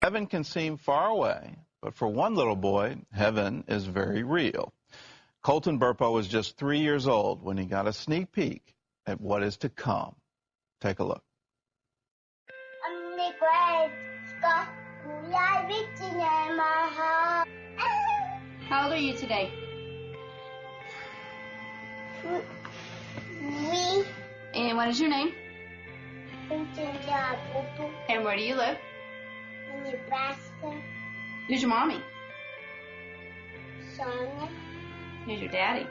Heaven can seem far away, but for one little boy, heaven is very real. Colton Burpo was just 3 years old when he got a sneak peek at what is to come. Take a look. How old are you today? 3. And what is your name? And where do you live? In Nebraska. Who's your mommy? Sonia. Who's your daddy?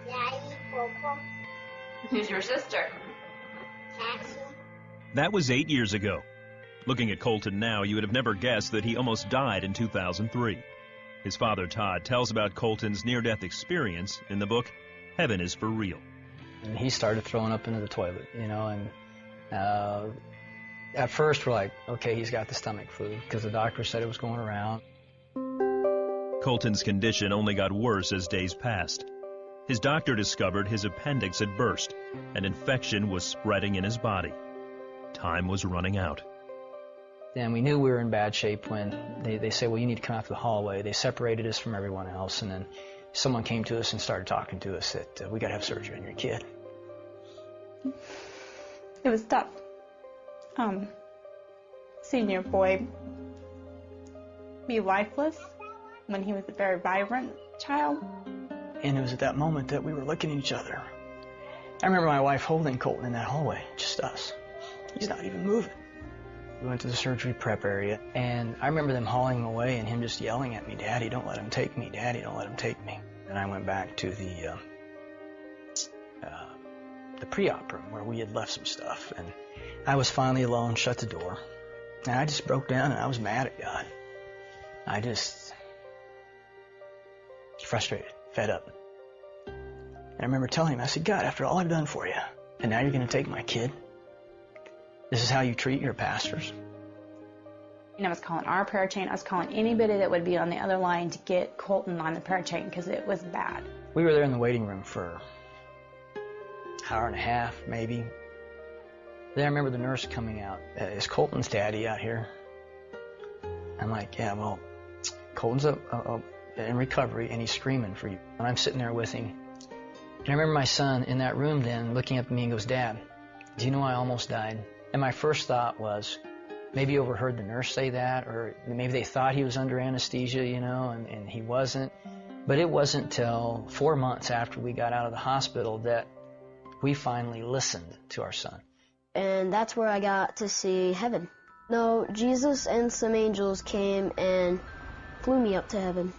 Daddy. Popo. Who's your sister? Cassie. That was 8 years ago. Looking at Colton now, you would have never guessed that he almost died in 2003. His father, Todd, tells about Colton's near-death experience in the book, Heaven is for Real. And he started throwing up into the toilet, you know, and at first we're like, okay, he's got the stomach flu, because the doctor said it was going around. Colton's condition only got worse as days passed. His doctor discovered his appendix had burst. An infection was spreading in his body. Time was running out. And we knew we were in bad shape when they said, well, you need to come out to the hallway. They separated us from everyone else, and then someone came to us and started talking to us that we got to have surgery on your kid. It was tough. Seeing your boy be lifeless when he was a very vibrant child. And it was at that moment that we were looking at each other. I remember my wife holding Colton in that hallway, just us. He's not even moving. We went to the surgery prep area, and I remember them hauling him away and him just yelling at me, Daddy, don't let him take me. Daddy, don't let him take me. And I went back to the pre-op room where we had left some stuff, and I was finally alone, shut the door, and I just broke down and I was mad at God. I just was frustrated, fed up. And I remember telling him, I said, God, after all I've done for you, and now you're going to take my kid? This is how you treat your pastors? And I was calling our prayer chain. I was calling anybody that would be on the other line to get Colton on the prayer chain because it was bad. We were there in the waiting room for an hour and a half, maybe. Then I remember the nurse coming out. Is Colton's daddy out here? I'm like, yeah, well, Colton's in recovery and he's screaming for you. And I'm sitting there with him. And I remember my son in that room then looking up at me and goes, Dad, do you know I almost died? And my first thought was, maybe he overheard the nurse say that, or maybe they thought he was under anesthesia, you know, and he wasn't. But it wasn't till 4 months after we got out of the hospital that we finally listened to our son. And that's where I got to see heaven. No, Jesus and some angels came and flew me up to heaven.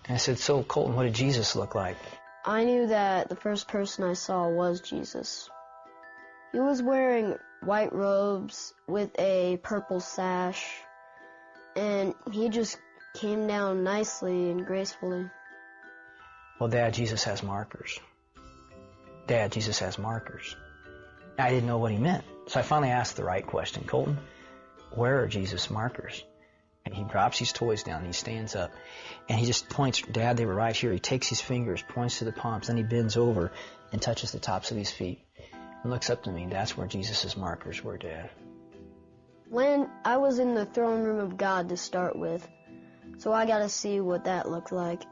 And I said, so Colton, what did Jesus look like? I knew that the first person I saw was Jesus. He was wearing white robes with a purple sash, and he just came down nicely and gracefully. Well, Dad, Jesus has markers. Dad, Jesus has markers. I didn't know what he meant, so I finally asked the right question. Colton, where are Jesus' markers? And he drops his toys down, and he stands up, and he just points, Dad, they were right here. He takes his fingers, points to the palms, then he bends over and touches the tops of his feet and looks up to me. That's where Jesus' markers were, Dad. When I was in the throne room of God to start with, so I got to see what that looked like.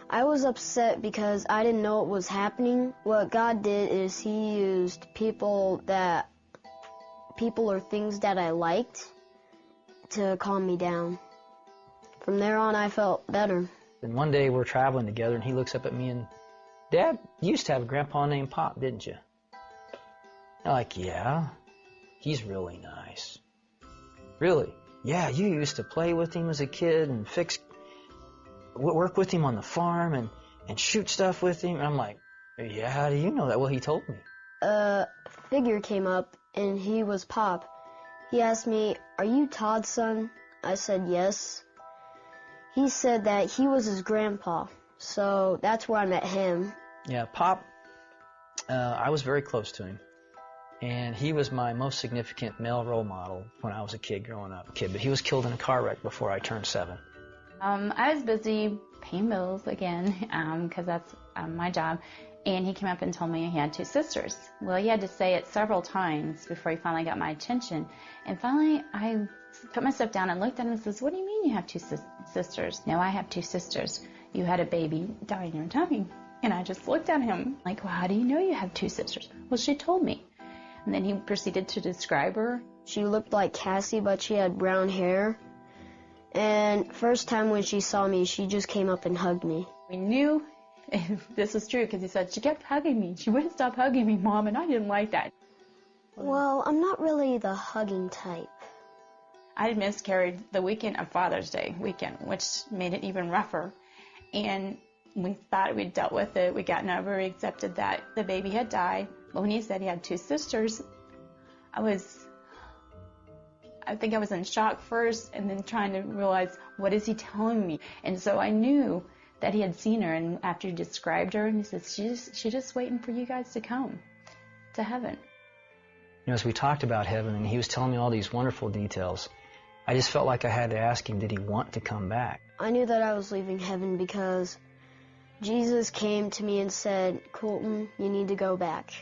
I was upset because I didn't know what was happening. What God did is he used people or things that I liked to calm me down. From there on, I felt better. And one day we're traveling together, and he looks up at me and, Dad, you used to have a grandpa named Pop, didn't you? I'm like, yeah, he's really nice. Really? Yeah, you used to play with him as a kid and work with him on the farm and shoot stuff with him. And I'm like, yeah, how do you know that? Well, he told me. A figure came up, and he was Pop. He asked me, are you Todd's son? I said yes. He said that he was his grandpa, so that's where I met him. Yeah, Pop, I was very close to him. And he was my most significant male role model when I was a kid growing up. But he was killed in a car wreck before I turned 7. I was busy paying bills again, because that's my job. And he came up and told me he had 2 sisters. Well, he had to say it several times before he finally got my attention. And finally, I put myself down and looked at him and says, "What do you mean you have 2 sisters?" "No, I have 2 sisters. You had a baby die in your tummy." And I just looked at him like, "Well, how do you know you have 2 sisters?" "Well, she told me." And then he proceeded to describe her. She looked like Cassie, but she had brown hair. And first time when she saw me, she just came up and hugged me. We knew if this was true because he said, "She kept hugging me. She wouldn't stop hugging me, Mom," and I didn't like that. Well, I'm not really the hugging type. I had miscarried the weekend of Father's Day weekend, which made it even rougher. And we thought we'd dealt with it. We'd gotten over, we accepted that the baby had died. But when he said he had 2 sisters, I think I was in shock first and then trying to realize, what is he telling me? And so I knew that he had seen her, and after he described her, and he says, she's just waiting for you guys to come to heaven. You know, as we talked about heaven and he was telling me all these wonderful details, I just felt like I had to ask him, did he want to come back? I knew that I was leaving heaven because Jesus came to me and said, "Colton, you need to go back."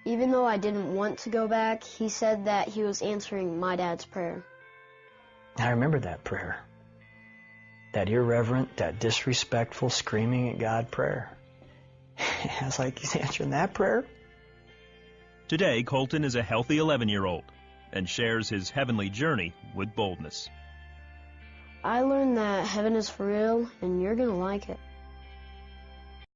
Even though I didn't want to go back, he said that he was answering my dad's prayer. I remember that prayer. That irreverent, that disrespectful, screaming at God prayer. I was like, he's answering that prayer? Today, Colton is a healthy 11-year-old and shares his heavenly journey with boldness. I learned that heaven is for real, and you're going to like it.